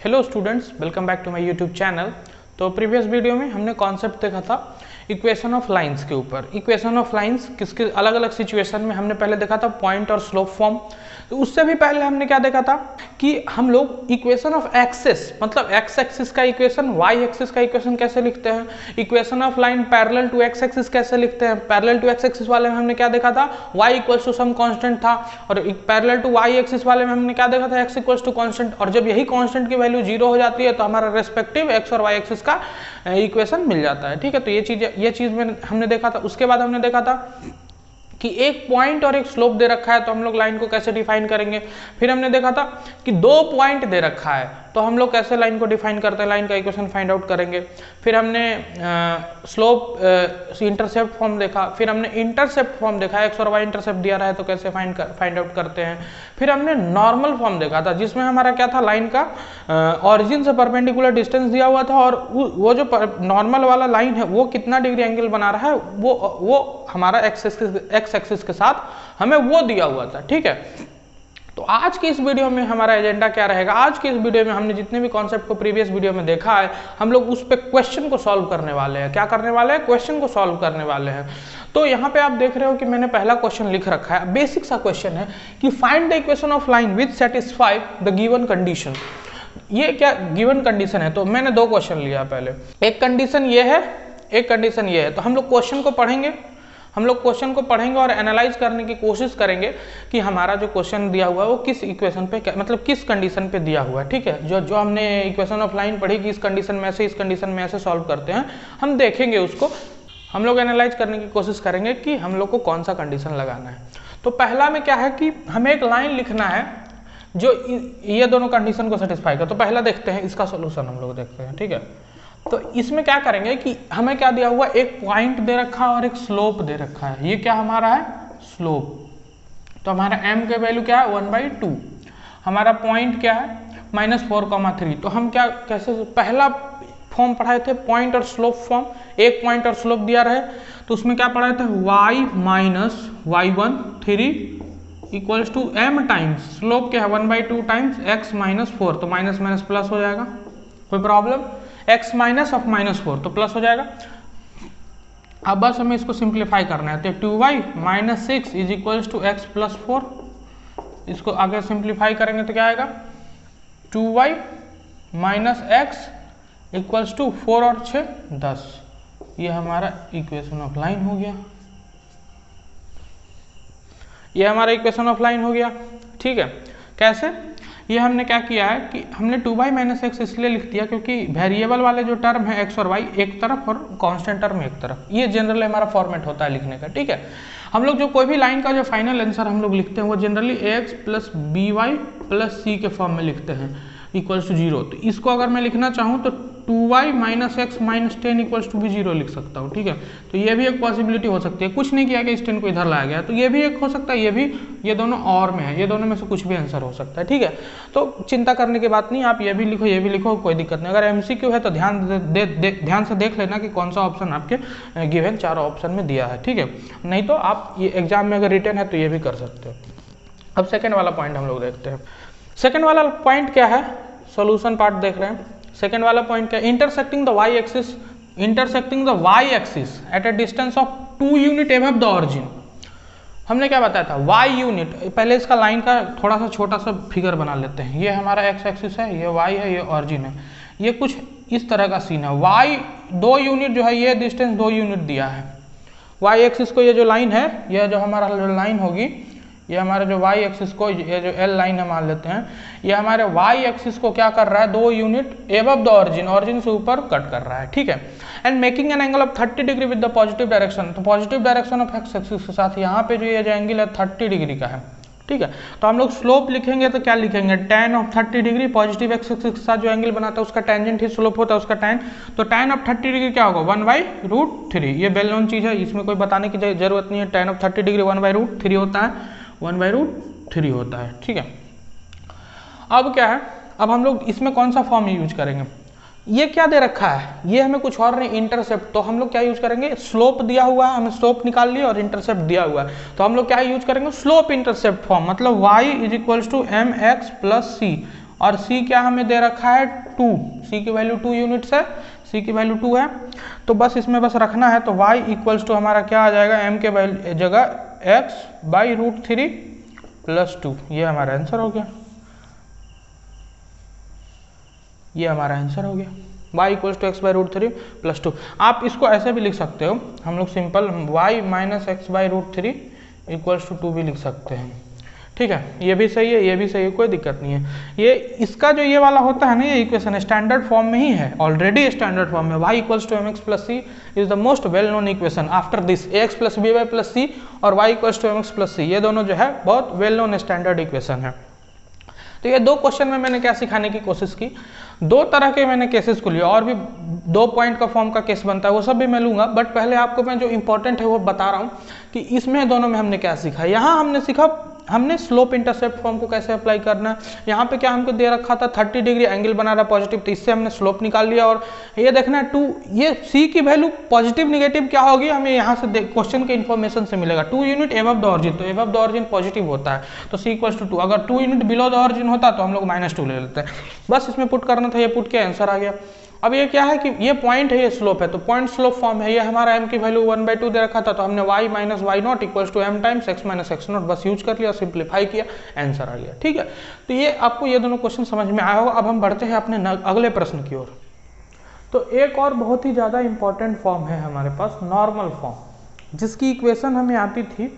Hello students, welcome back to my YouTube channel. तो previous video में हमने concept देखा था इक्वेशन ऑफ लाइंस के ऊपर। इक्वेशन ऑफ लाइंस किसके अलग अलग सिचुएशन में हमने पहले देखा था पॉइंट और स्लोप फॉर्म। तो उससे भी पहले हमने क्या देखा था कि हम लोग इक्वेशन ऑफ एक्सिस मतलब एक्स एक्सिस का इक्वेशन, वाई एक्सिस का इक्वेशन कैसे लिखते हैं, equation of line parallel to x axis कैसे लिखते हैं। पैरेलल टू एक्स एक्सिस वाले में हमने क्या देखा था, y equals to some constant था, और पैरेलल टू वाई एक्सिस वाले में हमने क्या देखा था, x इक्वल्स टू कांस्टेंट। और जब यही कांस्टेंट की वैल्यू 0 हो जाती है तो हमारा रेस्पेक्टिव x और y एक्सिस का इक्वेशन मिल जाता है। ठीक है, तो ये चीज में हमने देखा था। उसके बाद हमने देखा था कि एक पॉइंट और एक स्लोप दे रखा है तो हम लोग लाइन को कैसे डिफाइन करेंगे। फिर हमने देखा था कि दो पॉइंट दे रखा है तो हम लोग कैसे लाइन को डिफाइन करते हैं, लाइन का इक्वेशन फाइंड आउट करेंगे। फिर हमने स्लोप इंटरसेप्ट फॉर्म देखा। फिर हमने इंटरसेप्ट फॉर्म देखा, एक्स और वाई इंटरसेप्ट दिया रहा है तो कैसे फाइंड आउट करते हैं। फिर हमने नॉर्मल फॉर्म देखा था जिसमें हमारा क्या था, लाइन का ऑरिजिन से परपेंडिकुलर डिस्टेंस दिया हुआ था और वो जो नॉर्मल वाला लाइन है वो कितना डिग्री एंगल बना रहा है वो हमारा एक्स एक्सिस के साथ हमें वो दिया हुआ था। ठीक है, तो आज की इस वीडियो में हमारा एजेंडा क्या रहेगा। आज की इस वीडियो में हमने जितने भी कॉन्सेप्ट को प्रीवियस वीडियो में देखा है हम लोग उस पे क्वेश्चन को सॉल्व करने वाले हैं। क्या करने वाले हैं, क्वेश्चन को सॉल्व करने वाले हैं। तो यहाँ पे आप देख रहे हो कि मैंने पहला क्वेश्चन लिख रखा है, बेसिक सा क्वेश्चन है कि find the equation of line which satisfy the given condition. ये क्या गिवन कंडीशन है, तो मैंने दो क्वेश्चन लिया। पहले एक कंडीशन ये है, एक कंडीशन ये है। तो हम लोग क्वेश्चन को पढ़ेंगे और एनालाइज करने की कोशिश करेंगे कि हमारा जो क्वेश्चन दिया हुआ है वो किस इक्वेशन पे मतलब किस कंडीशन पे दिया हुआ है। ठीक है, जो हमने इक्वेशन ऑफ लाइन पढ़ी कि इस कंडीशन में से इस कंडीशन में ऐसे सॉल्व करते हैं, हम देखेंगे उसको, हम लोग एनालाइज करने की कोशिश करेंगे कि हम लोग को कौन सा कंडीशन लगाना है। तो पहला में क्या है कि हमें एक लाइन लिखना है जो ये दोनों कंडीशन को सेटिस्फाई करे। तो पहला देखते हैं इसका सोल्यूशन, हम लोग देखते हैं। ठीक है, तो इसमें क्या करेंगे कि हमें क्या दिया हुआ, एक पॉइंट दे रखा है और एक स्लोप दे रखा है। ये क्या हमारा है, स्लोप। तो हमारा m का वैल्यू क्या है, 1/2। हमारा पॉइंट क्या है, -4,3। तो हम क्या कैसे पहला फॉर्म पढ़ाए थे, पॉइंट और स्लोप फॉर्म। एक पॉइंट और स्लोप दिया रहे तो उसमें क्या पढ़ाए थे, y - y1 3 equals to m times slope क्या है 1/2 टाइम्स x - 4। तो माइनस माइनस प्लस हो जाएगा, कोई प्रॉब्लम। x माइनस ऑफ -4 तो प्लस हो जाएगा। अब बस हमें इसको सिंप्लीफाई करना है। तो 2y - 6 is equals to x + 4। इसको आगे सिंप्लीफाई करेंगे तो क्या आएगा, 2y - x इक्वल्स टू 4 और 6 10। ये हमारा इक्वेशन ऑफ लाइन हो गया, ये हमारा इक्वेशन ऑफ लाइन हो गया। ठीक है, कैसे, ये हमने क्या किया है कि हमने 2y - x इसलिए लिख दिया क्योंकि वेरिएबल वाले जो टर्म है x और y एक तरफ और कांस्टेंट टर्म एक तरफ, ये जनरली हमारा फॉर्मेट होता है लिखने का। ठीक है, हम लोग जो कोई भी लाइन का जो फाइनल आंसर हम लोग लिखते हैं वो जनरली ax + by + c के फॉर्म में लिखते हैं इक्वल्स टू 0। तो इसको अगर मैं लिखना चाहूँ तो 2y - x - 10 इक्वल्स टू भी 0 लिख सकता हूँ। ठीक है, तो ये भी एक पॉसिबिलिटी हो सकती है। कुछ नहीं किया कि इस 10 को इधर लाया गया, तो ये भी एक हो सकता है, ये भी, ये दोनों और में है, ये दोनों में से कुछ भी आंसर हो सकता है। ठीक है, तो चिंता करने की बात नहीं, आप ये भी लिखो, ये भी लिखो, कोई दिक्कत नहीं। अगर MCQ है तो ध्यान से देख लेना कि कौन सा ऑप्शन आपके गिवन चारों ऑप्शन में दिया है। ठीक है, नहीं तो आप ये एग्जाम में अगर रिटर्न है तो ये भी कर सकते हो। अब सेकेंड वाला पॉइंट हम लोग देखते हैं। सेकेंड वाला पॉइंट क्या है, सॉल्यूशन पार्ट देख रहे हैं। सेकेंड वाला पॉइंट क्या है, intersecting the y axis at a distance of 2 unit above the origin. हमने क्या बताया था, y यूनिट। पहले इसका लाइन का थोड़ा सा छोटा सा फिगर बना लेते हैं। ये हमारा x एक्सिस है, ये y है, ये ऑरिजिन है। ये कुछ इस तरह का सीन है। y 2 यूनिट जो है, ये डिस्टेंस 2 यूनिट दिया है y एक्सिस को। ये जो लाइन है, ये जो हमारा लाइन होगी, ये हमारे जो y एक्सिस को, ये जो L लाइन है मान लेते हैं, ये हमारे y एक्सिस को क्या कर रहा है, 2 unit above the origin, origin से ऊपर कट कर रहा है। ठीक है, and making an angle of 30 degree with the positive direction. तो positive direction of x axis के साथ यहाँ पे जो ये जो एंगल है 30 डिग्री का है। ठीक है, तो हम लोग स्लोप लिखेंगे तो क्या लिखेंगे, tan of 30 degree. Positive x axis के साथ जो एंगल बनाता है उसका टेंजेंट ही स्लोप होता है, उसका tan। तो tan ऑफ 30 डिग्री क्या होगा, 1/√3। ये वेल नोन चीज है, इसमें कोई बताने की जरूरत नहीं है। tan ऑफ 30 डिग्री 1/√3 होता है, 1/√3 होता है। ठीक है, अब क्या है, अब हम लोग इसमें कौन सा फॉर्म यूज करेंगे। ये क्या दे रखा है, ये हमें कुछ और नहीं, इंटरसेप्ट। तो हम लोग क्या यूज करेंगे, स्लोप दिया हुआ है, हमें स्लोप निकाल लिया और इंटरसेप्ट दिया हुआ है, तो हम लोग क्या यूज करेंगे, स्लोप इंटरसेप्ट फॉर्म। मतलब y = mx + c और सी क्या हमें दे रखा है 2, सी की वैल्यू 2 यूनिट्स है, सी की वैल्यू 2 है। तो बस इसमें बस रखना है, तो y इक्वल्स टू हमारा क्या आ जाएगा, m के जगह x/√3 + 2, ये हमारा आंसर हो गया, ये हमारा आंसर हो गया, y इक्वल्स टू x/√3 + 2। आप इसको ऐसे भी लिख सकते हो, हम लोग सिंपल y - x/√3 = 2 भी लिख सकते हैं, ठीक है, ये भी सही है, ये भी सही है, कोई दिक्कत नहीं है। ये इसका जो ये वाला होता है ना, ये इक्वेशन स्टैंडर्ड फॉर्म में ही है, ऑलरेडी स्टैंडर्ड फॉर्म में। y equals to mx + c is the most well known equation after this ax + by + c और y equals to mx + c, ये दोनों जो है बहुत वेल नोन स्टैंडर्ड इक्वेशन है। तो ये 2 क्वेश्चन में मैंने क्या सिखाने की कोशिश की, 2 तरह के मैंने केसेस को लिया, और भी 2 पॉइंट का फॉर्म का केस बनता है, वो सब भी मैं लूंगा, बट पहले आपको मैं जो इंपॉर्टेंट है वो बता रहा हूँ कि इसमें दोनों में हमने क्या सीखा। यहाँ हमने सीखा हमने स्लोप इंटरसेप्ट फॉर्म को कैसे अप्लाई करना है। यहाँ पे क्या हमको दे रखा था 30 डिग्री एंगल बना रहा पॉजिटिव, तो इससे हमने स्लोप निकाल लिया। और ये देखना है 2, ये सी की वैल्यू पॉजिटिव निगेटिव क्या होगी हमें यहाँ से क्वेश्चन के इन्फॉर्मेशन से मिलेगा। 2 यूनिट एबव द ऑरिजिन, तो एबव द ऑरिजिन पॉजिटिव होता है, तो सी इक्वल्स टू 2। अगर 2 यूनिट बिलो द ऑरिजिन होता तो हम लोग -2 ले लेते हैं। बस इसमें पुट करना था, ये पुट के आंसर आ गया। अब ये क्या है कि ये पॉइंट है, ये स्लोप है, तो पॉइंट स्लोप फॉर्म है। ये हमारा m की वैल्यू 1/2 दे रखा था, तो हमने y - y0 equals to m times x - x0 बस यूज कर लिया, सिंप्लीफाई किया, आंसर आ गया, ठीक है। तो ये आपको ये दोनों क्वेश्चन समझ में आया होगा। अब हम बढ़ते हैं अपने अगले प्रश्न की ओर। तो एक और बहुत ही ज़्यादा इंपॉर्टेंट फॉर्म है हमारे पास, नॉर्मल फॉर्म, जिसकी इक्वेशन हमें आती थी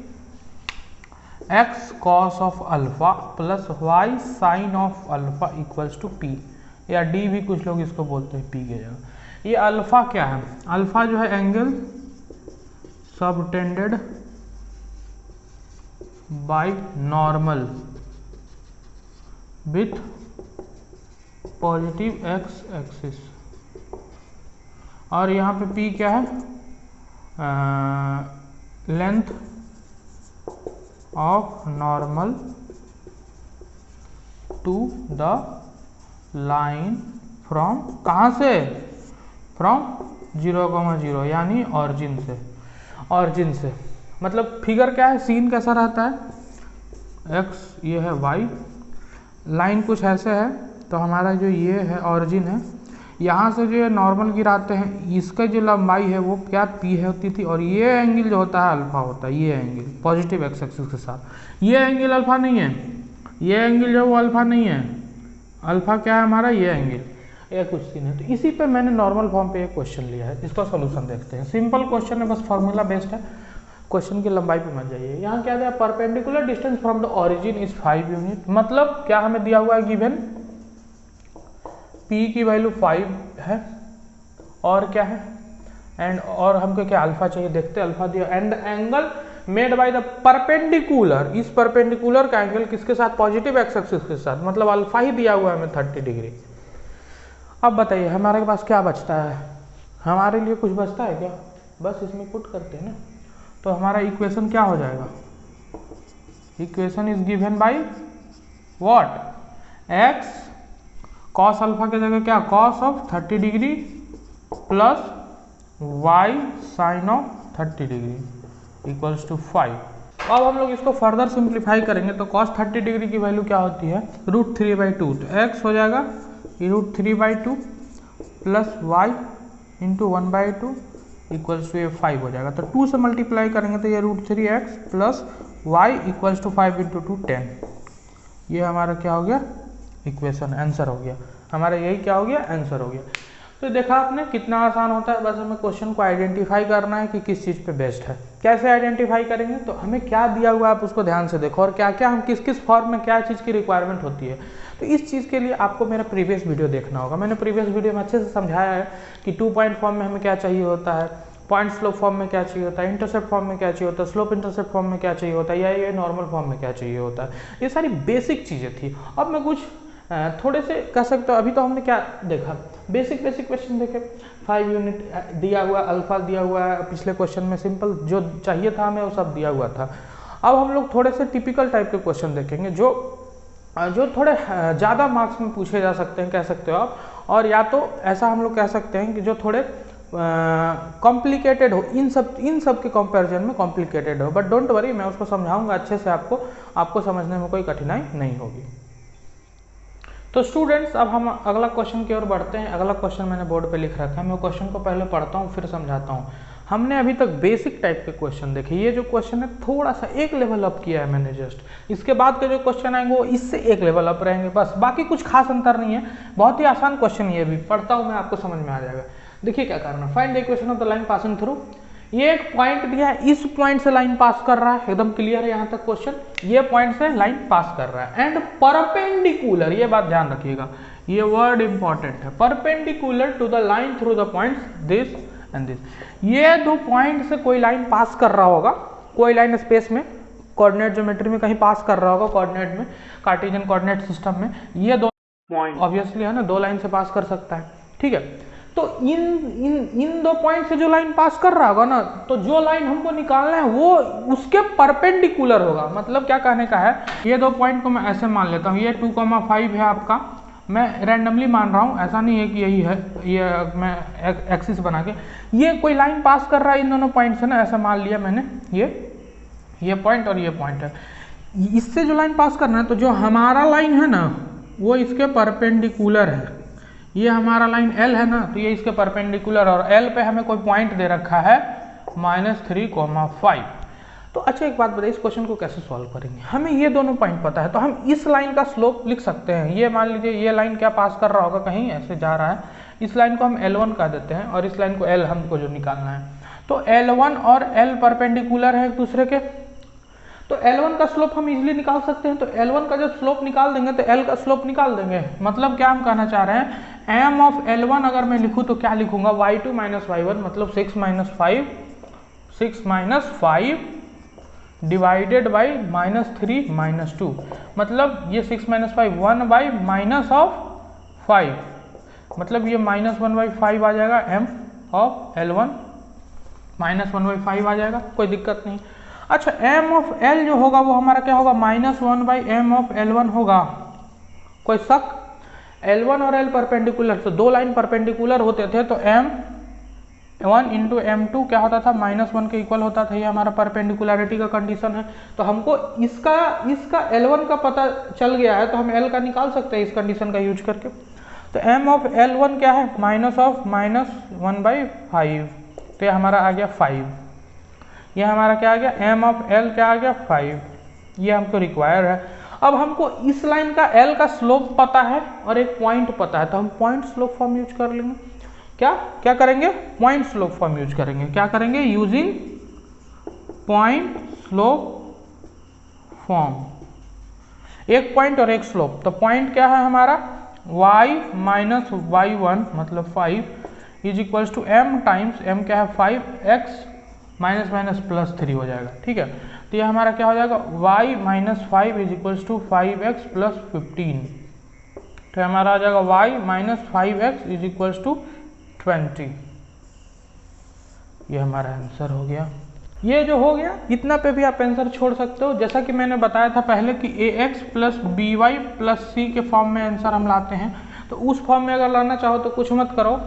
x cos of alpha plus y sin of alpha equals to p, या d भी कुछ लोग इसको बोलते हैं p के जगह। ये अल्फा क्या है, अल्फा जो है angle subtended by normal with positive x axis, और यहाँ पे p क्या है, length of normal to the line from, कहाँ से, फ्रॉम 0,0 यानी ऑरिजिन से, ऑरिजिन से मतलब फिगर क्या है, सीन कैसा रहता है, x ये है y, लाइन कुछ ऐसे है, तो हमारा जो ये है ऑरिजिन है, यहाँ से जो ये नॉर्मल गिराते हैं, इसका जो लंबाई है वो क्या p है होती थी, और ये एंगल जो होता है अल्फा होता है, ये एंगल पॉजिटिव x एक्सिस के साथ। ये एंगल अल्फा नहीं है, ये एंगल जो वो अल्फा नहीं है, अल्फा क्या है हमारा, ये एंगल, ये कुछ सीन है। तो इसी पे मैंने नॉर्मल फॉर्म पे एक क्वेश्चन लिया है, इसका सॉल्यूशन देखते हैं। सिंपल क्वेश्चन है, बस फार्मूला बेस्ड है, क्वेश्चन की लंबाई पे मत जाइए। यहाँ क्या दिया, perpendicular distance from the origin is 5 unit, मतलब क्या हमें दिया हुआ है गिवन, p की वैल्यू 5 है, और क्या है, एंड और हमको क्या अल्फा चाहिए, देखते अल्फा दिया, and angle made by the perpendicular, इस परपेंडिकुलर का एंगल किसके साथ, पॉजिटिव x एक्सिस के साथ, मतलब अल्फा ही दिया हुआ है हमें 30 डिग्री। अब बताइए हमारे पास क्या बचता है, हमारे लिए कुछ बचता है क्या, बस इसमें पुट करते हैं ना, तो हमारा इक्वेशन क्या हो जाएगा, equation is given by what, x cos अल्फा के जगह क्या, cos of 30 degree plus y sin of 30 degree equals to 5। अब हम लोग इसको फर्दर सिंप्लीफाई करेंगे, तो cos 30 डिग्री की वैल्यू क्या होती है, √3/2, तो x हो जाएगा √3/2 plus y into 1/2 equals to ये 5 हो जाएगा। तो 2 से मल्टीप्लाई करेंगे तो ये √3x plus y equals to 5 into 2 10, ये हमारा क्या हो गया, इक्वेशन, आंसर हो गया हमारा, यही क्या हो गया, आंसर हो गया। तो देखा आपने कितना आसान होता है, बस हमें क्वेश्चन को आइडेंटिफाई करना है कि किस चीज़ पे बेस्ड है। कैसे आइडेंटिफाई करेंगे, तो हमें क्या दिया हुआ है आप उसको ध्यान से देखो, और क्या क्या हम किस किस फॉर्म में क्या चीज़ की रिक्वायरमेंट होती है। तो इस चीज़ के लिए आपको मेरा प्रीवियस वीडियो देखना होगा, मैंने प्रीवियस वीडियो में अच्छे से समझाया है कि 2 पॉइंट फॉर्म में हमें क्या चाहिए होता है, पॉइंट स्लोप फॉर्म में क्या चाहिए होता है, इंटरसेप्ट फॉर्म में क्या चाहिए होता है, स्लोप इंटरसेप्ट फॉर्म में क्या चाहिए होता है, या ये नॉर्मल फॉर्म में क्या चाहिए होता है। ये सारी बेसिक चीज़ें थी। अब मैं कुछ थोड़े से कह सकते हो, अभी तो हमने क्या देखा, बेसिक क्वेश्चन देखे, 5 यूनिट दिया हुआ, अल्फा दिया हुआ है, पिछले क्वेश्चन में सिंपल जो चाहिए था हमें वो सब दिया हुआ था। अब हम लोग थोड़े से टिपिकल टाइप के क्वेश्चन देखेंगे जो थोड़े ज़्यादा मार्क्स में पूछे जा सकते हैं, कह सकते हो आप, और या तो ऐसा हम लोग कह सकते हैं कि जो थोड़े कॉम्प्लिकेटेड हो, इन सब के कंपैरिजन में कॉम्प्लिकेटेड हो, बट डोंट वरी, मैं उसको समझाऊंगा अच्छे से, आपको समझने में कोई कठिनाई नहीं होगी। तो स्टूडेंट्स अब हम अगला क्वेश्चन की ओर बढ़ते हैं। अगला क्वेश्चन मैंने बोर्ड पे लिख रखा है, मैं क्वेश्चन को पहले पढ़ता हूँ फिर समझाता हूँ। हमने अभी तक बेसिक टाइप के क्वेश्चन देखे, ये जो क्वेश्चन है थोड़ा सा एक लेवल अप किया है मैंने जस्ट, इसके बाद के जो क्वेश्चन आएंगे वो इससे एक लेवल अप रहेंगे, बस बाकी कुछ खास अंतर नहीं है। बहुत ही आसान क्वेश्चन ये भी, पढ़ता हूँ मैं, आपको समझ में आ जाएगा। देखिए क्या करना, find the equation of the line passing through. ये एक पॉइंट दिया है, इस पॉइंट से लाइन पास कर रहा है, एकदम क्लियर है यहाँ तक क्वेश्चन, ये पॉइंट से लाइन पास कर रहा है एंड परपेंडिकुलर, ये बात ध्यान रखिएगा, ये वर्ड इंपॉर्टेंट है, perpendicular to the line through the points this and this. ये दो पॉइंट से कोई लाइन पास कर रहा होगा, कोई लाइन स्पेस में कोऑर्डिनेट ज्योमेट्री में कहीं पास कर रहा होगा, कोऑर्डिनेट में, कार्टेशियन कोऑर्डिनेट सिस्टम में, ये दो पॉइंट ऑब्वियसली है ना, दो लाइन से पास कर सकता है, ठीक है। तो इन दो पॉइंट से जो लाइन पास कर रहा होगा ना, तो जो लाइन हमको निकालना है वो उसके परपेंडिकुलर होगा। मतलब क्या कहने का है, ये दो पॉइंट को मैं ऐसे मान लेता हूँ, ये 2,5 है आपका, मैं रैंडमली मान रहा हूँ, ऐसा नहीं है कि यही है, ये मैं एक्सिस बना के, ये कोई लाइन पास कर रहा है इन दोनों पॉइंट से ना, ऐसा मान लिया मैंने, ये पॉइंट और ये पॉइंट है, इससे जो लाइन पास करना है, तो जो हमारा लाइन है ना वो इसके परपेंडिकुलर है, ये हमारा लाइन L है ना, तो ये इसके परपेंडिकुलर, और L पे हमें कोई पॉइंट दे रखा है -3,5। तो अच्छा एक बात बताइए, इस क्वेश्चन को कैसे सॉल्व करेंगे। हमें ये दोनों पॉइंट पता है, तो हम इस लाइन का स्लोप लिख सकते हैं। ये मान लीजिए ये लाइन क्या पास कर रहा होगा, कहीं ऐसे जा रहा है, इस लाइन को हम L1 कह देते हैं और इस लाइन को L हमको जो निकालना है, तो L1 और L परपेंडिकुलर है एक दूसरे के, तो L1 का स्लोप हम इजीली निकाल सकते हैं। तो L1 का जब स्लोप निकाल देंगे तो L का स्लोप निकाल देंगे। मतलब क्या हम कहना चाह रहे हैं, m ऑफ L1 अगर मैं लिखूं तो क्या लिखूंगा, y2 - y1, मतलब 6 - 5 डिवाइडेड बाई -3 - 2, मतलब ये 6 - 5 1/-5, मतलब ये -1/5 आ जाएगा, m ऑफ L1 -1/5 आ जाएगा, कोई दिक्कत नहीं। अच्छा m ऑफ L जो होगा वो हमारा क्या होगा, -1/m ऑफ L1 होगा, कोई शक। L1 और L परपेंडिकुलर, तो दो लाइन परपेंडिकुलर होते थे, तो m1 × m2 क्या होता था, -1 के इक्वल होता था, ये हमारा परपेंडिकुलरिटी का कंडीशन है। तो हमको इसका L1 का पता चल गया है, तो हम L का निकाल सकते हैं इस कंडीशन का यूज करके। तो m ऑफ L1 क्या है, -1/5, तो ये हमारा आ गया 5, ये हमारा क्या आ गया, m ऑफ L क्या आ गया 5, ये हमको रिक्वायर है। अब हमको इस लाइन का L का स्लोप पता है और एक पॉइंट पता है, तो हम पॉइंट स्लोप फॉर्म यूज कर लेंगे। क्या करेंगे, पॉइंट स्लोप फॉर्म यूज करेंगे। क्या करेंगे, यूजिंग पॉइंट स्लोप फॉर्म, एक पॉइंट और एक स्लोप। तो पॉइंट क्या है हमारा, y - y1 मतलब 5 is equals to m times m क्या है 5x -+3 हो जाएगा, ठीक है। तो ये हमारा क्या हो जाएगा, y - 5 is equals to 5x + 15, तो हमारा आ जाएगा y - 5x is equals to 20। ये हमारा आंसर हो गया। ये जो हो गया, इतना पे भी आप आंसर छोड़ सकते हो। जैसा कि मैंने बताया था पहले कि ax + by + c के फॉर्म में आंसर हम लाते हैं, तो उस फॉर्म में अगर लाना चाहो तो कुछ मत करो,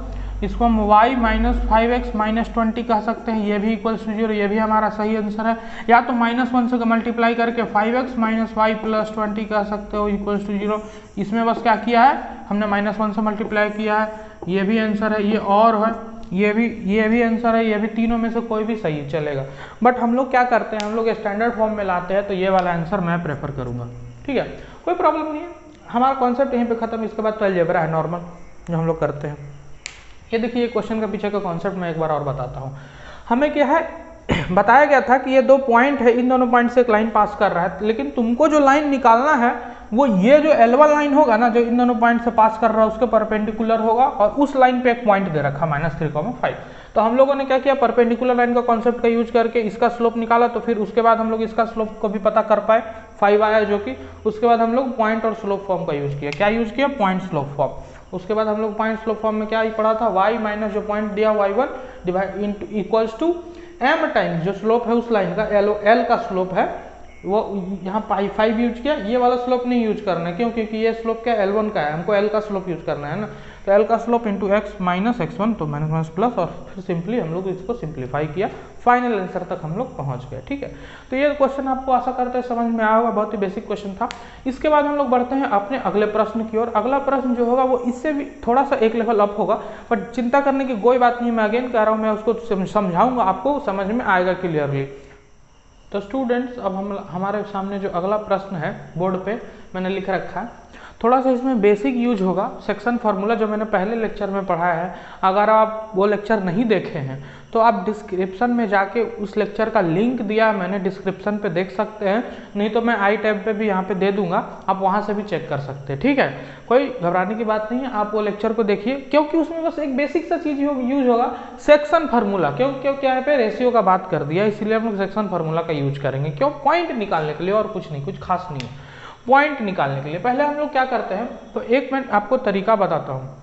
इसको हम y - 5x - 20 कह सकते हैं, ये भी इक्वल्स टू 0, ये भी हमारा सही आंसर है। या तो -1 से मल्टीप्लाई करके 5x - y + 20 कह सकते हो इक्वल्स टू 0। इसमें बस क्या किया है, हमने -1 से मल्टीप्लाई किया है, ये भी आंसर है, ये और है, ये भी आंसर है, ये भी, तीनों में से कोई भी सही चलेगा। बट हम लोग क्या करते हैं, हम लोग स्टैंडर्ड फॉर्म में लाते हैं, तो ये वाला आंसर मैं प्रेफर करूँगा, ठीक है, कोई प्रॉब्लम नहीं है। हमारा कॉन्सेप्ट यहीं पे खत्म। इसके बाद तो अलजेब्रा है नॉर्मल जो हम लोग करते हैं। ये देखिए क्वेश्चन का पीछे का कॉन्सेप्ट मैं एक बार और बताता हूँ। हमें क्या है बताया गया था कि ये दो पॉइंट है, इन दोनों पॉइंट से एक लाइन पास कर रहा है, लेकिन तुमको जो लाइन निकालना है वो ये जो L1 लाइन होगा ना, जो इन दोनों पॉइंट से पास कर रहा है उसके परपेंडिकुलर होगा, और उस लाइन पे एक पॉइंट दे रखा -3,5। तो हम लोगों ने क्या किया, परपेंडिकुलर लाइन का कॉन्सेप्ट का यूज करके इसका स्लोप निकाला, तो फिर उसके बाद हम लोग इसका स्लोप को भी पता कर पाए, 5 आया जो कि, उसके बाद हम लोग पॉइंट और स्लोप फॉर्म का यूज किया। क्या यूज किया, पॉइंट स्लोप फॉर्म। उसके बाद हम लोग पॉइंट स्लोप फॉर्म में क्या पढ़ा था, y माइनस जो पॉइंट दिया y1 divide equals to m times जो स्लोप है उस लाइन का, L का स्लोप है वो, यहाँ 5 यूज किया। ये वाला स्लोप नहीं यूज करना है, क्यों, क्योंकि ये स्लोप क्या L1 का है, हमको L का स्लोप यूज करना है ना। तो तो एल का slope into x minus x1, तो माइनस माइनस प्लस, और फिर सिंपली हम लोग इसको सिंप्लीफाई किया, फाइनल आंसर तक हम लोग पहुंच गए। ठीक है, तो ये क्वेश्चन आपको आशा करते हैं समझ में आया होगा, बहुत ही बेसिक क्वेश्चन था। इसके बाद हम लोग बढ़ते हैं अपने अगले प्रश्न की ओर। अगला प्रश्न जो होगा वो इससे भी थोड़ा सा एक लेवल अप होगा, बट चिंता करने की कोई बात नहीं, मैं अगेन कह रहा हूँ, मैं उसको समझाऊंगा, आपको समझ में आएगा क्लियरली। तो स्टूडेंट्स, अब हमारे सामने जो अगला प्रश्न है बोर्ड पे मैंने लिख रखा है, थोड़ा सा इसमें बेसिक यूज होगा, सेक्शन फार्मूला जो मैंने पहले लेक्चर में पढ़ाया है। अगर आप वो लेक्चर नहीं देखे हैं तो आप डिस्क्रिप्शन में जाके उस लेक्चर का लिंक दिया मैंने, डिस्क्रिप्शन पे देख सकते हैं, नहीं तो मैं आई टैब पे भी यहाँ पे दे दूंगा, आप वहाँ से भी चेक कर सकते हैं। ठीक है, कोई घबराने की बात नहीं है, आप वो लेक्चर को देखिए, क्योंकि उसमें बस एक बेसिक सा चीज़ यूज होगा, सेक्शन फार्मूला। क्यों क्या है पे रेशियो का बात कर दिया, इसलिए हम लोग सेक्शन फार्मूला का यूज करेंगे। क्यों? पॉइंट निकालने के लिए, और कुछ नहीं, कुछ खास नहीं है, पॉइंट निकालने के लिए। पहले हम लोग क्या करते हैं, तो एक मैं आपको तरीका बताता हूँ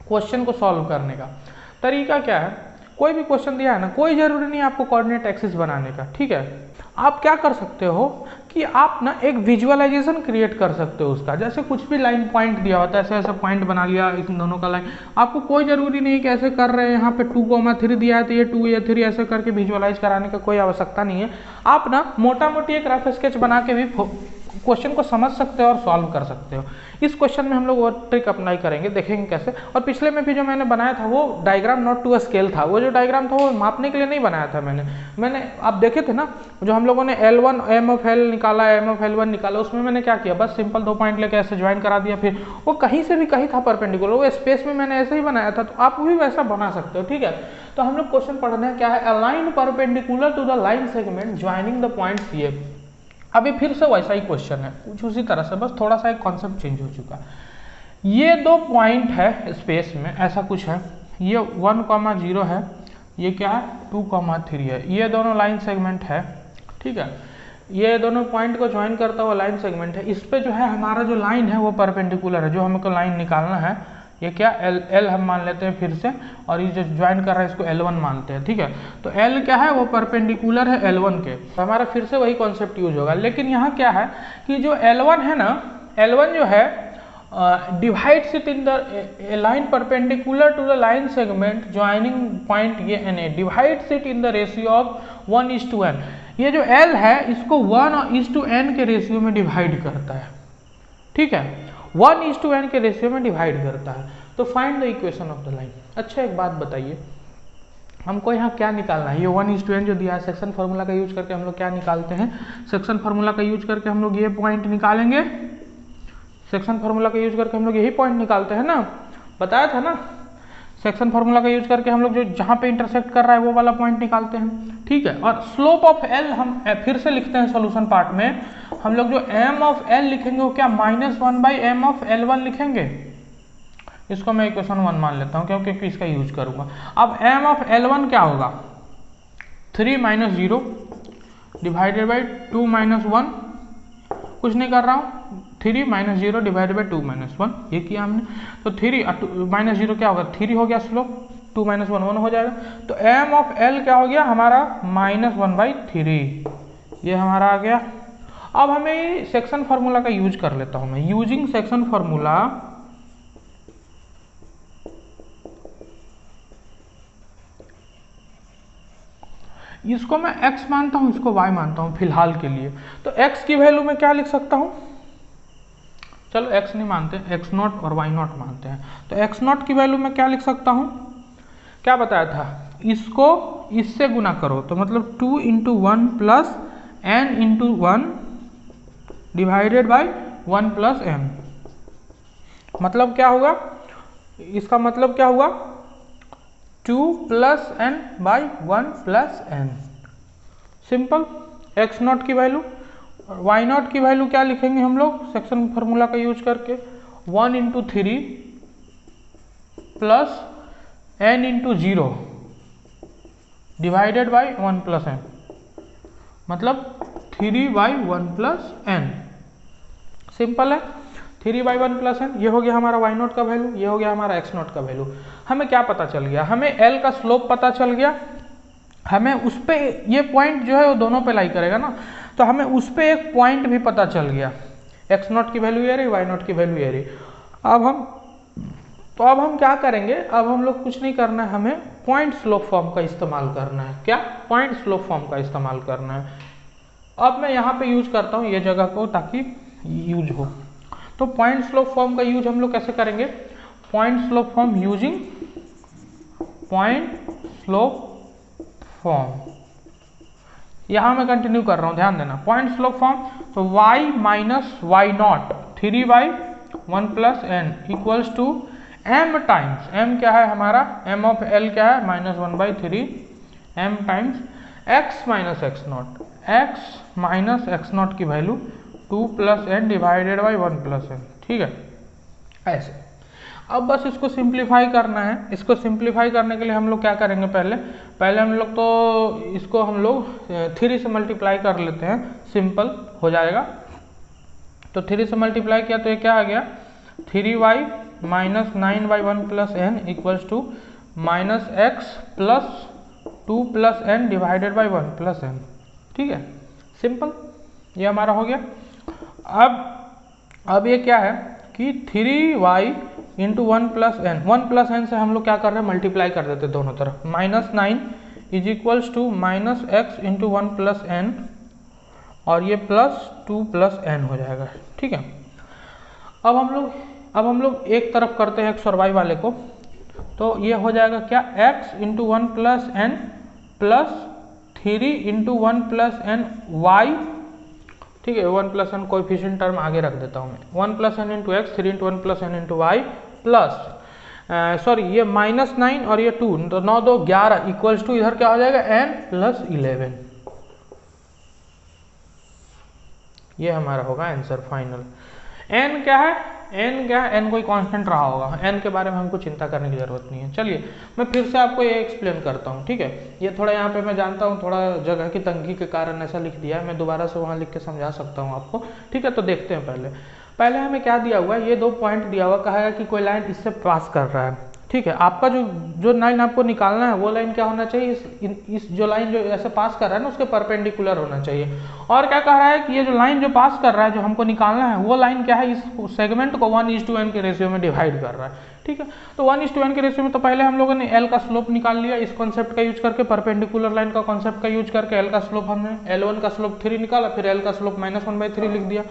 क्वेश्चन को सॉल्व करने का। तरीका क्या है, कोई भी क्वेश्चन दिया है ना, कोई जरूरी नहीं आपको कोऑर्डिनेट एक्सिस बनाने का। ठीक है, आप क्या कर सकते हो कि आप ना एक विजुअलाइजेशन क्रिएट कर सकते हो उसका। जैसे कुछ भी लाइन पॉइंट दिया होता है, ऐसे ऐसे पॉइंट बना लिया इन दोनों का लाइन, आपको कोई जरूरी नहीं कि ऐसे कर रहे हैं, यहाँ पे 2,3 दिया है तो ये 2 या 3 ऐसे करके विजुअलाइज कराने का कोई आवश्यकता नहीं है। आप ना मोटा मोटी एक रफ स्केच बना के भी क्वेश्चन को समझ सकते हो और सॉल्व कर सकते हो। इस क्वेश्चन में हम लोग वो ट्रिक अप्लाई करेंगे, देखेंगे कैसे। और पिछले में भी जो मैंने बनाया था वो डायग्राम नॉट टू स्केल था, वो जो डायग्राम था वो मापने के लिए नहीं बनाया था मैंने आप देखे थे ना, जो हम लोगों ने L1 M of L निकाला, M of L1 निकाला, उसमें मैंने क्या किया, बस सिंपल 2 पॉइंट लेके ऐसे ज्वाइन करा दिया, फिर वो कहीं से भी कहीं था परपेंडिकुलर, वो स्पेस में मैंने ऐसे ही बनाया था, तो आप भी वैसा बना सकते हो। ठीक है, तो हम लोग क्वेश्चन पढ़ना है क्या है, a line perpendicular to the line segment joining the points ये। अभी फिर से वैसा ही क्वेश्चन है, कुछ उसी तरह से, बस थोड़ा सा एक कॉन्सेप्ट चेंज हो चुका है। ये 2 पॉइंट है स्पेस में, ऐसा कुछ है, ये 1,0 है, ये क्या है 2,3 है, ये दोनों लाइन सेगमेंट है। ठीक है, ये दोनों पॉइंट को ज्वाइन करता हुआ लाइन सेगमेंट है। इस पे जो है हमारा जो लाइन है वो परपेंडिकुलर है, जो हमको लाइन निकालना है, ये क्या L हम मान लेते हैं फिर से, और ये जो ज्वाइन कर रहा है इसको L1 मानते हैं। ठीक है, तो L क्या है, वो परपेंडिकुलर है L1 के, तो हमारा फिर से वही कॉन्सेप्ट यूज होगा। लेकिन यहाँ क्या है कि जो L1 है ना, L1 जो है divides it in the line perpendicular to the line segment joining point ये NA, divides it in the ratio of 1:n। ये जो L है इसको 1:n के रेशियो में डिवाइड करता है। ठीक है, 1:n के रेशियो में डिवाइड करता है। तो find the equation of the line. अच्छा, एक बात बताइए, हमको यहाँ क्या निकालना है, ये 1:n जो दिया है, सेक्शन फार्मूला का यूज करके हम लोग क्या निकालते हैं, सेक्शन फार्मूला का यूज करके हम लोग ये पॉइंट निकालेंगे, सेक्शन फार्मूला का यूज करके हम लोग यही पॉइंट निकालते हैं ना, बताया था ना, सेक्शन फार्मूला का यूज करके हम लोग जो जहाँ पे इंटरसेक्ट कर रहा है वो वाला पॉइंट निकालते हैं। ठीक है, और स्लोप ऑफ L हम फिर से लिखते हैं सॉल्यूशन पार्ट में, हम लोग जो M of L लिखेंगे वो क्या -1/m of L1 लिखेंगे। इसको मैं इक्वेशन 1 मान लेता हूँ क्योंकि इसका यूज करूंगा। अब M of L1 क्या होगा, 3 - 0 डिवाइडेड बाई 2 - 1, कुछ नहीं कर रहा हूँ, 3 - 0 डिवाइडेड बाई 2 - 1, ये किया हमने। तो 3 - 0 क्या होगा, 3 हो गया स्लोप, 2 - 1 1 हो जाएगा। तो M of L क्या हो गया हमारा -1/3, ये हमारा आ गया। अब हमें सेक्शन फार्मूला का यूज कर लेता हूं मैं, यूजिंग सेक्शन फार्मूला इसको मैं x मानता हूं, इसको y मानता हूं फिलहाल के लिए। तो x की वैल्यू में क्या लिख सकता हूं, चलो x नहीं मानते, x0 और y0 मानते हैं। तो x0 की वैल्यू में क्या लिख सकता हूं, क्या बताया था, इसको इससे गुना करो, तो मतलब 2 × 1 + n × 1 डिवाइडेड बाई 1 + m। मतलब क्या होगा, इसका मतलब क्या हुआ, 2 + n by 1 + n। Simple, x0 की वैल्यू और y0 की वैल्यू क्या लिखेंगे हम लोग सेक्शन फार्मूला का यूज करके, 1 × 3 + n × 0 डिवाइडेड बाई 1 + n, मतलब 3/1 + n। सिंपल है, 3/1 + n, ये हो गया हमारा y0 का वैल्यू, ये हो गया हमारा x0 का वैल्यू। हमें क्या पता चल गया, हमें L का स्लोप पता चल गया, हमें उस पे ये पॉइंट जो है वो दोनों पे लाई करेगा ना, तो हमें उस पे एक पॉइंट भी पता चल गया, x0 की वैल्यू ये रही, y0 की वैल्यू ये रही। अब हम तो अब हम क्या करेंगे, अब हम लोग कुछ नहीं करना है, हमें पॉइंट स्लोप फॉर्म का इस्तेमाल करना है। क्या? पॉइंट स्लोप फॉर्म का इस्तेमाल करना है। अब मैं यहाँ पे यूज करता हूँ ये जगह को ताकि यूज हो। तो पॉइंट स्लोप फॉर्म का यूज हम लोग कैसे करेंगे? Point slope form using point slope form. यहां मैं कंटिन्यू कर रहा हूं, ध्यान देना। पॉइंट स्लोप फॉर्म, तो y minus y not 3y 1 plus n equals to m times, m क्या है हमारा, m ऑफ l क्या है, -1/3 m times x minus x naught, x minus x naught की value 2 plus N divided by 1 plus N. ठीक है, ऐसे। अब बस इसको सिंप्लीफाई करना है। इसको सिंप्लीफाई करने के लिए हम लोग क्या करेंगे, पहले हम लोग तो इसको हम लोग 3 से मल्टीप्लाई कर लेते हैं, सिंपल हो जाएगा। तो 3 से मल्टीप्लाई किया तो ये क्या आ गया, 3y minus 9/1 plus n equals to minus x plus 2 plus N divided by 1 plus N. ठीक है, सिंपल, ये हमारा हो गया। अब ये क्या है कि 3y into 1 plus n, 1 plus n से हम लोग क्या कर रहे हैं, मल्टीप्लाई कर देते दोनों तरफ। -9 is equals to minus x into 1 plus n, और ये प्लस 2 प्लस एन हो जाएगा। ठीक है, अब हम लोग एक तरफ करते हैं एक्स और वाई वाले को, तो ये हो जाएगा क्या, x into 1 plus n plus 3 into 1 plus n y. ठीक है, 1 प्लस एन कोएफिशिएंट टर्म आगे रख देता हूँ मैं, 1 plus n into x, 3 into 1 plus n into y plus sorry ये -9 और ये 2, तो 9 2 11 इक्वल्स टू इधर क्या हो जाएगा, n प्लस 11। ये हमारा होगा आंसर फाइनल। n क्या है, n कोई कांस्टेंट रहा होगा, n के बारे में हमको चिंता करने की जरूरत नहीं है। चलिए मैं फिर से आपको ये एक्सप्लेन करता हूँ। ठीक है, ये थोड़ा यहाँ पे मैं जानता हूँ थोड़ा जगह की तंगी के कारण ऐसा लिख दिया है, मैं दोबारा से वहाँ लिख के समझा सकता हूँ आपको। ठीक है, तो देखते हैं पहले हमें क्या दिया हुआ है, ये 2 पॉइंट दिया हुआ, कहा है कि कोई लाइन इससे पास कर रहा है। ठीक है, आपका जो लाइन आपको निकालना है वो लाइन क्या होना चाहिए, इस जो लाइन जो ऐसे पास कर रहा है ना उसके परपेंडिकुलर होना चाहिए। और क्या कह रहा है कि ये जो लाइन जो पास कर रहा है, जो हमको निकालना है, वो लाइन क्या है, इस सेगमेंट को 1:n के रेशियो में डिवाइड कर रहा है। ठीक है, तो 1:n के रेशियो में तो पहले हम लोगों ने l का स्लोप निकाल लिया, इस कॉन्सेप्ट का यूज करके, परपेंडिकुलर लाइन का कॉन्सेप्ट का यूज करके l का स्लोप हमने L1 का स्लोप 3 निकाला, फिर l का स्लोप -1/3 लिख दिया।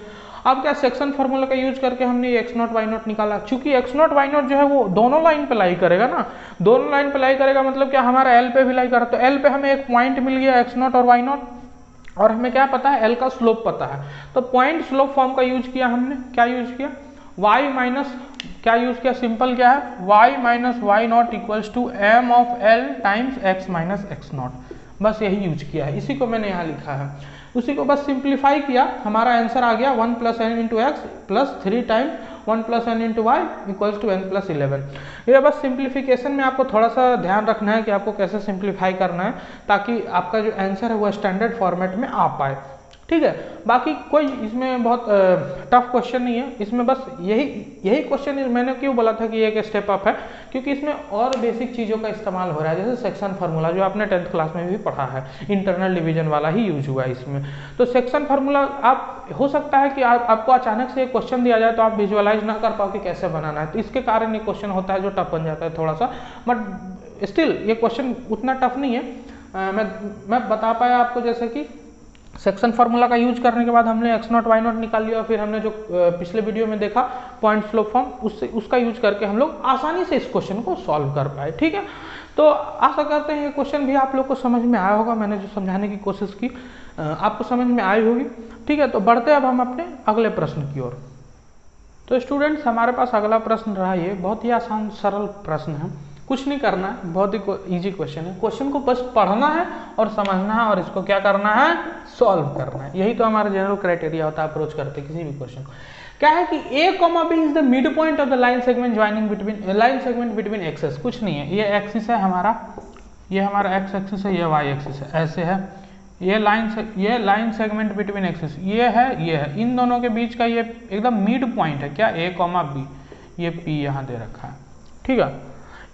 अब क्या, सेक्शन फार्मूला का यूज करके हमने x0 y0 निकाला। चूंकि x0 y0 जो है वो दोनों लाइन पे लाई करेगा ना, दोनों लाइन पे लाई करेगा मतलब क्या, हमारा l पे भी लाई करा, तो l पे हमें एक पॉइंट मिल गया x0 और y0, और हमें क्या पता है, l का स्लोप पता है। तो पॉइंट स्लोप फॉर्म का यूज किया हमने, क्या यूज किया, y माइनस क्या यूज किया, सिंपल क्या है, y minus y not equals to m of l times x minus x not, बस यही यूज किया है, इसी को मैंने यहाँ लिखा है। उसी को बस सिंप्लीफाई किया, हमारा आंसर आ गया 1 plus n into x plus 3 times 1 plus n into y equals to n plus 11। ये बस सिंप्लीफिकेशन में आपको थोड़ा सा ध्यान रखना है कि आपको कैसे सिंप्लीफाई करना है, ताकि आपका जो आंसर है वो स्टैंडर्ड फॉर्मेट में आ पाए। ठीक है, बाकी कोई इसमें बहुत टफ क्वेश्चन नहीं है, इसमें बस यही क्वेश्चन मैंने क्यों बोला था कि एक स्टेप अप है, क्योंकि इसमें और बेसिक चीज़ों का इस्तेमाल हो रहा है, जैसे सेक्शन फार्मूला जो आपने 10th क्लास में भी पढ़ा है, इंटरनल डिवीजन वाला ही यूज हुआ है इसमें। तो सेक्शन फार्मूला आप हो सकता है कि आपको अचानक से एक क्वेश्चन दिया जाए तो आप विजुअलाइज ना कर पाओ कि कैसे बनाना है, तो इसके कारण ये क्वेश्चन होता है जो टफ बन जाता है थोड़ा सा, बट स्टिल ये क्वेश्चन उतना टफ नहीं है। मैं बता पाया आपको, जैसे कि सेक्शन फार्मूला का यूज करने के बाद हमने x0 y0 निकाल लिया, और फिर हमने जो पिछले वीडियो में देखा पॉइंट स्लोप फॉर्म, उसका यूज करके हम लोग आसानी से इस क्वेश्चन को सॉल्व कर पाए। ठीक है, तो आशा करते हैं ये क्वेश्चन भी आप लोग को समझ में आया होगा, मैंने जो समझाने की कोशिश की आपको समझ में आई होगी। ठीक है, तो बढ़ते अब हम अपने अगले प्रश्न की ओर। तो स्टूडेंट्स, हमारे पास अगला प्रश्न रहा, ये बहुत ही आसान सरल प्रश्न है, कुछ नहीं करना है, बहुत ही इजी क्वेश्चन है। क्वेश्चन को बस पढ़ना है और समझना है, और इसको क्या करना है, सॉल्व करना है। यही तो हमारा जनरल क्राइटेरिया होता है अप्रोच करते किसी भी क्वेश्चन को। क्या है कि a, b is the mid point of the line segment joining between axes. कुछ नहीं है, ये एक्सिस है हमारा, ये हमारा एक्स एक्सिस है, ये वाई एक्सिस है, ऐसे है, ये लाइन सेगमेंट बिटवीन एक्सिस, ये है, इन दोनों के बीच का ये एकदम मिड पॉइंट है। क्या, a, b, ये p यहाँ दे रखा है। ठीक है,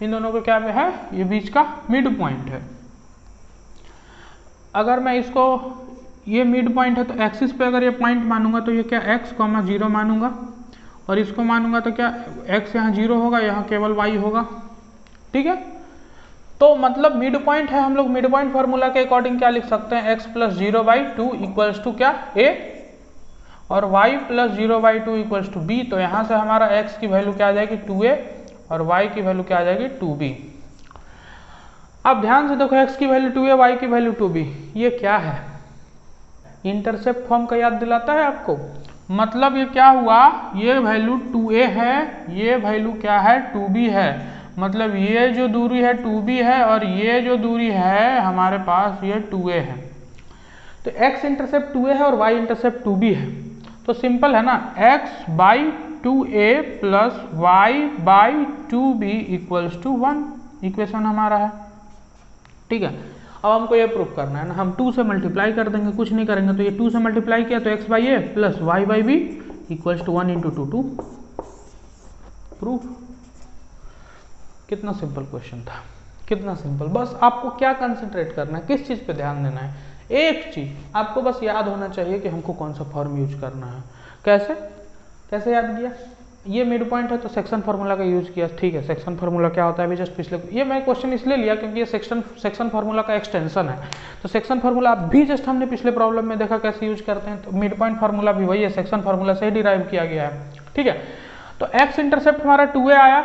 इन दोनों को क्या है, ये बीच का मिड पॉइंट है। अगर मैं इसको, ये मिड पॉइंट है तो एक्सिस पे अगर ये पॉइंट मानूंगा तो ये क्या, x, 0 मानूंगा, और इसको मानूंगा तो क्या x यहाँ 0 होगा, यहाँ केवल y होगा। ठीक है, तो मतलब मिड पॉइंट है, हम लोग मिड पॉइंट फार्मूला के अकॉर्डिंग क्या लिख सकते हैं, x प्लस 0/2 इक्वल्स टू क्या a और y plus 0/2 equals to b। तो यहाँ से हमारा x की वैल्यू क्या आ जाएगी 2a और y की वैल्यू क्या आ जाएगी 2b। अब ध्यान से देखो, x की वैल्यू 2a, y की वैल्यू 2b, ये क्या है, इंटरसेप्ट फॉर्म का याद दिलाता है आपको। मतलब ये क्या हुआ, ये वैल्यू 2a है, ये वैल्यू क्या है 2b है, मतलब ये जो दूरी है 2b है और ये जो दूरी है हमारे पास ये 2a है। तो x इंटरसेप्ट 2a है और y इंटरसेप्ट 2b है, तो सिंपल है ना, x by 2a plus y by 2b equals to 1 equation हमारा है। ठीक है, अब हमको ये प्रूफ करना है ना, हम 2 से मल्टीप्लाई कर देंगे, कुछ नहीं करेंगे, तो ये 2 से मल्टीप्लाई किया तो x by a plus y by b equals to 1 into 2 proof. कितना सिंपल क्वेश्चन था, कितना सिंपल। बस आपको क्या कंसंट्रेट करना है, किस चीज़ पे ध्यान देना है, एक चीज़ आपको बस याद होना चाहिए कि हमको कौन सा फॉर्म यूज करना है। कैसे कैसे याद किया, ये मिड पॉइंट है तो सेक्शन फार्मूला का यूज किया। ठीक है, सेक्शन फार्मूला क्या होता है अभी जस्ट पिछले, ये मैं क्वेश्चन इसलिए लिया क्योंकि ये सेक्शन फार्मूला का एक्सटेंशन है। तो सेक्शन फार्मूला भी जस्ट हमने पिछले प्रॉब्लम में देखा कैसे यूज करते हैं, तो मिड पॉइंट फार्मूला भी वही है, सेक्शन फार्मूला से ही डिराइव किया गया है। ठीक है, तो एक्स इंटरसेप्ट हमारा 2a आया,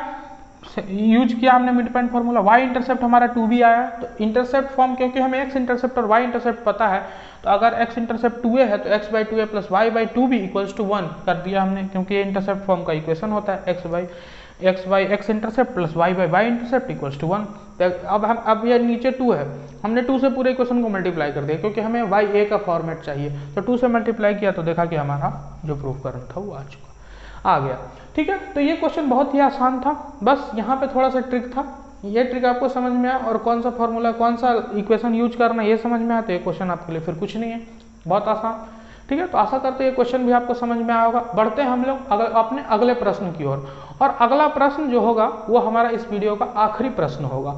यूज किया हमने mid point formula, y intercept हमारा 2b आया। तो इंटरसेप्ट फॉर्म, क्योंकि हमें x इंटरसेप्ट और y इंटरसेप्ट पता है, तो अगर x इंटरसेप्ट 2a है तो x by 2a plus y by 2b equals to 1 कर दिया हमने, क्योंकि ये इंटरसेप्ट फॉर्म का इक्वेशन होता है, x by x intercept plus y by y intercept equals to 1। अब ये नीचे 2 है, हमने 2 से पूरे इक्वेशन को मल्टीप्लाई कर दिया क्योंकि हमें ya का फॉर्मेट चाहिए, तो 2 से मल्टीप्लाई किया तो देखा कि हमारा जो प्रूफ करना था वो आ गया। ठीक है, तो ये क्वेश्चन बहुत ही आसान था, बस यहाँ पे थोड़ा सा ट्रिक था, ये ट्रिक आपको समझ में आया और कौन सा फॉर्मूला कौन सा इक्वेशन यूज करना ये समझ में आया तो ये क्वेश्चन आपके लिए फिर कुछ नहीं है, बहुत आसान। ठीक है, तो आशा करते हैं ये क्वेश्चन भी आपको समझ में आया होगा। बढ़ते हैं हम लोग अपने अगले प्रश्न की ओर, और अगला प्रश्न जो होगा वो हमारा इस वीडियो का आखिरी प्रश्न होगा।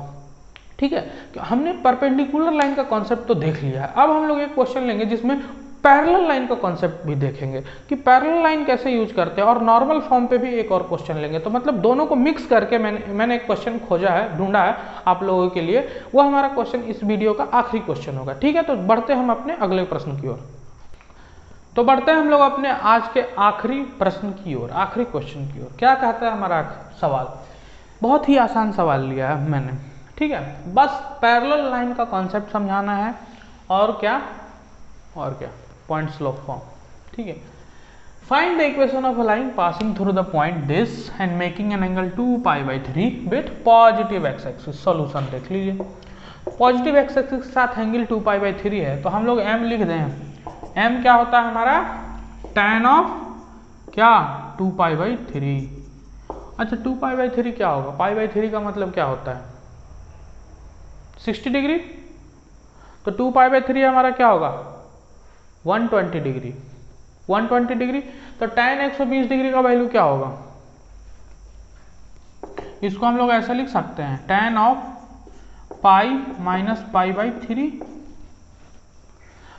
ठीक है, हमने परपेंडिकुलर लाइन का कॉन्सेप्ट तो देख लिया है, अब हम लोग एक क्वेश्चन लेंगे जिसमें पैरेलल लाइन का कॉन्सेप्ट भी देखेंगे कि पैरेलल लाइन कैसे यूज करते हैं, और नॉर्मल फॉर्म पे भी एक और क्वेश्चन लेंगे। तो मतलब दोनों को मिक्स करके मैंने एक क्वेश्चन खोजा है, ढूंढा है आप लोगों के लिए, वो हमारा क्वेश्चन इस वीडियो का आखिरी क्वेश्चन होगा। ठीक है, तो बढ़ते हम अपने अगले प्रश्न की ओर। तो बढ़ते हैं हम लोग अपने आज के आखिरी प्रश्न की ओर, आखिरी क्वेश्चन की ओर। क्या कहता है हमारा सवाल, बहुत ही आसान सवाल लिया है मैंने। ठीक है, बस पैरेलल लाइन का कॉन्सेप्ट समझाना है, और क्या पॉइंट स्लोप फॉर्म। ठीक है, find the equation of a line passing through the point this and making an angle 2π/3 with positive X axis. Solution देख लीजिए, पॉजिटिव एक्स एक्सिस के साथ एंगल 2π/3 है, तो हम लोग m लिख दें। m क्या होता है हमारा, tan ऑफ क्या 2π/3। अच्छा, 2π/3 क्या होगा, π/3 का मतलब क्या होता है 60 डिग्री, तो 2π/3 हमारा क्या होगा 120 डिग्री। 120 डिग्री, तो tan 120 डिग्री का वैल्यू क्या होगा, इसको हम लोग ऐसा लिख सकते हैं, tan ऑफ पाई माइनस π/3।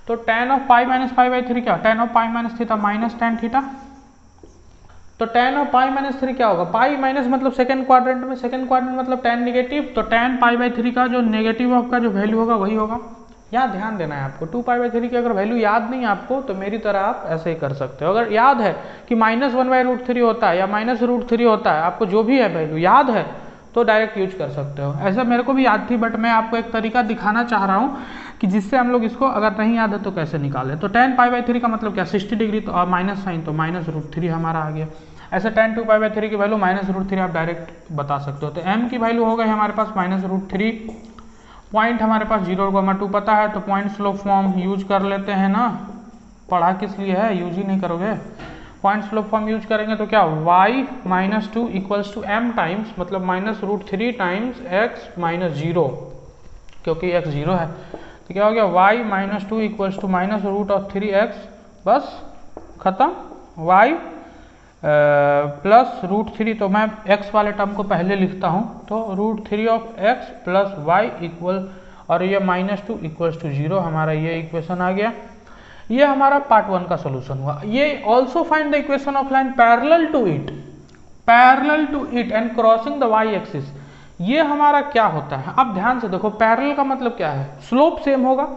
तो tan ऑफ पाई माइनस π/3 क्या, tan of pi minus theta minus tan theta. तो tan ऑफ पाई माइनस 3 क्या होगा, पाई माइनस मतलब सेकंड क्वाड्रेंट में, सेकंड क्वाड्रेंट मतलब tan नेगेटिव, तो tan π/3 का जो नेगेटिव ऑफ का जो वैल्यू होगा वही होगा। यहाँ ध्यान देना है आपको, 2π/3 की अगर वैल्यू याद नहीं है आपको तो मेरी तरह आप ऐसे ही कर सकते हो। अगर याद है कि -1/√3 होता है या -√3 होता है, आपको जो भी है वैल्यू याद है तो डायरेक्ट यूज कर सकते हो। ऐसा मेरे को भी याद थी, बट मैं आपको एक तरीका दिखाना चाह रहा हूँ कि जिससे हम लोग इसको अगर नहीं याद है तो कैसे निकालें। तो tan π/3 का मतलब क्या 60 डिग्री, तो माइनस साइन तो -√3 हमारा आ गया। ऐसे tan 2π/3 की वैल्यू -√3 आप डायरेक्ट बता सकते हो। तो m की वैल्यू हो गई हमारे पास -√3, पॉइंट हमारे पास 0,2 पता है, तो पॉइंट स्लोप फॉर्म यूज कर लेते हैं ना, पढ़ा किस लिए है, यूज ही नहीं करोगे। पॉइंट स्लोप फॉर्म यूज करेंगे तो क्या y - 2 equals to m times, मतलब -√3 टाइम्स x - 0, क्योंकि x 0 है, तो क्या हो गया y - 2 इक्वल्स टू -√3x, बस खत्म। y प्लस √3, तो मैं x वाले टर्म को पहले लिखता हूँ, तो √3 of x plus y equal, और ये -2 इक्वल्स टू 0, हमारा ये इक्वेशन आ गया। ये हमारा पार्ट 1 का सोल्यूशन हुआ। ये also find the equation of line parallel to it and crossing the y axis. ये हमारा क्या होता है, अब ध्यान से देखो, पैरेलल का मतलब क्या है, स्लोप सेम होगा।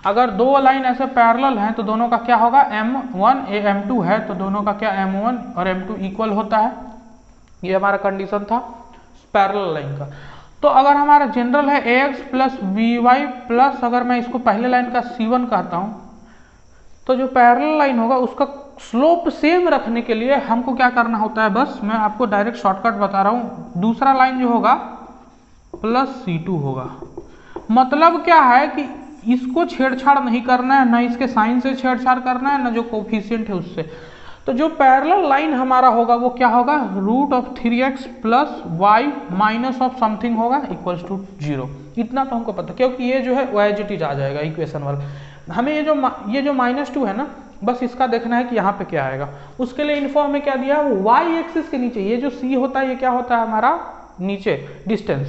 अगर दो लाइन ऐसे पैरेलल हैं तो दोनों का क्या होगा, m1 m2 है तो दोनों का क्या m1 और m2 इक्वल होता है। ये हमारा कंडीशन था पैरेलल लाइन का। तो अगर हमारा जनरल है ax प्लस by प्लस, अगर मैं इसको पहले लाइन का c1 कहता हूं, तो जो पैरेलल लाइन होगा उसका स्लोप सेम रखने के लिए हमको क्या करना होता है, बस मैं आपको डायरेक्ट शॉर्टकट बता रहा हूं, दूसरा लाइन जो होगा प्लस c2 होगा। मतलब क्या है कि इसको छेड़छाड़ नहीं करना है, ना इसके साइन से छेड़छाड़ करना है, ना जो कोफिशिएंट है उससे। तो जो पैरेलल लाइन हमारा होगा वो क्या होगा, root of 3x plus y minus of something होगा इक्वल्स टू 0। इतना तो हमको पता, क्योंकि ये जो है वो एज इट इज आ जाएगा इक्वेशन वाला। हमें ये जो -2 है ना, बस इसका देखना है कि यहाँ पे क्या आएगा। उसके लिए इन्फॉर्म में क्या दिया, वाई एक्सिस के नीचे ये जो c होता है ये क्या होता है हमारा नीचे डिस्टेंस,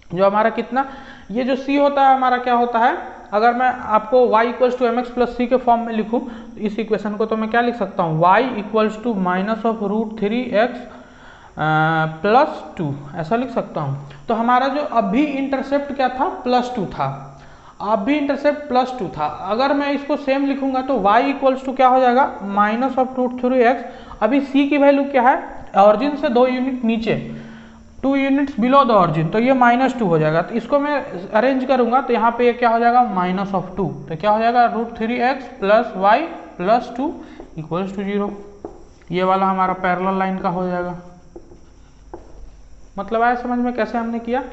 जो हमारा कितना, ये जो c होता है हमारा क्या होता है, अगर मैं आपको y equals to mx plus c के फॉर्म में लिखूं तो इस इक्वेशन को तो मैं क्या लिख सकता हूँ, y equals to minus of root 3x plus 2, ऐसा लिख सकता हूँ। तो हमारा जो अभी इंटरसेप्ट क्या था, +2 था, अभी इंटरसेप्ट +2 था। अगर मैं इसको सेम लिखूंगा तो y इक्वल्स टू क्या हो जाएगा, माइनस ऑफ रूट 3x, अभी c की वैल्यू क्या है, ऑरिजिन से 2 यूनिट नीचे, 2 यूनिट्स बिलो द ऑरिजिन, तो ये -2 हो जाएगा। तो इसको मैं अरेंज करूंगा तो यहाँ पे ये क्या हो जाएगा, -2, तो क्या हो जाएगा, root 3x plus y plus 2 equals to 0। ये वाला हमारा पैरेलल लाइन का हो जाएगा। मतलब आया समझ में कैसे हमने किया।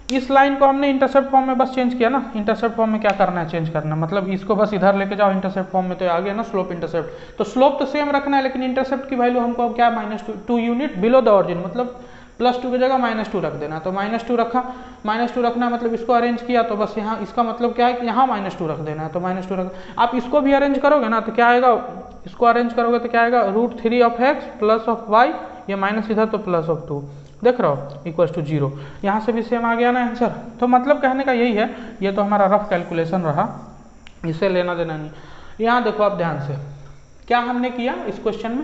इस लाइन को हमने इंटरसेप्ट फॉर्म में बस चेंज किया ना, इंटरसेप्ट फॉर्म में क्या करना है, चेंज करना है, मतलब इसको बस इधर लेके जाओ इंटरसेप्ट फॉर्म में, तो आ गया ना स्लोप इंटरसेप्ट। तो स्लोप तो सेम रखना है, लेकिन इंटरसेप्ट की वैल्यू हमको क्या, -2 यूनिट बिलो द ऑरिजिन, मतलब +2 की जगह -2 रख देना। तो -2 रखा, -2 रखना मतलब इसको अरेंज किया तो बस यहाँ इसका मतलब क्या है कि यहाँ -2 रख देना है। तो -2 रख, आप इसको भी अरेंज करोगे ना तो क्या आएगा, इसको अरेंज करोगे तो क्या आएगा, root 3 of x plus of y, ये माइनस इधर तो प्लस ऑफ 2, देख रहे हो, इक्वल्स टू 0। यहाँ से भी सेम आ गया ना आंसर। तो मतलब कहने का यही है, ये तो हमारा रफ कैलकुलेशन रहा, इसे लेना देना नहीं। यहाँ देखो आप ध्यान से क्या हमने किया इस क्वेश्चन में,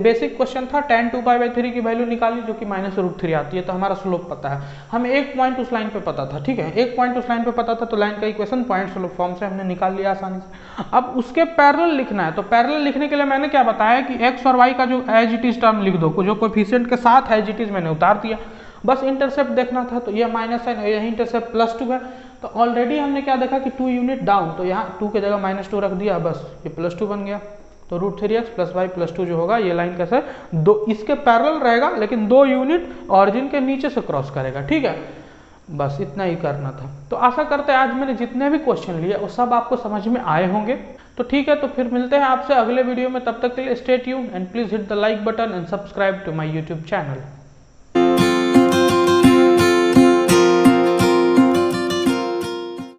बेसिक क्वेश्चन था, tan 2π/3 की वैल्यू निकाली जो कि -√3 आती है, तो हमारा स्लोप पता है, हमें एक पॉइंट उस लाइन पे पता था, ठीक है, एक पॉइंट उस लाइन पे पता था, तो लाइन का इक्वेशन पॉइंट स्लोप फॉर्म से हमने निकाल लिया आसानी से। अब उसके पैरेलल लिखना है, तो पैरेलल लिखने के लिए मैंने क्या बताया कि x और y का जो एज इट इज टर्म लिख दो, जो कोएफिशिएंट के साथ एज इट इज मैंने उतार दिया, बस इंटरसेप्ट देखना था। तो ये माइनस है, यही इंटरसेप्ट +2 है, तो ऑलरेडी हमने क्या देखा कि 2 यूनिट डाउन, तो यहाँ 2 की जगह -2 रख दिया, बस ये +2 बन गया। तो root 3x plus y plus 2 जो होगा, ये लाइन कैसे दो इसके पैरेलल रहेगा, लेकिन 2 यूनिट ऑरिजिन के नीचे से क्रॉस करेगा, ठीक है, बस इतना ही करना था। तो आशा करते हैं आज मैंने जितने भी क्वेश्चन लिए वो सब आपको समझ में आए होंगे। तो ठीक है, तो फिर मिलते हैं आपसे अगले वीडियो में, तब तक के लिए stay tuned and please hit the like button and subscribe to my YouTube channel.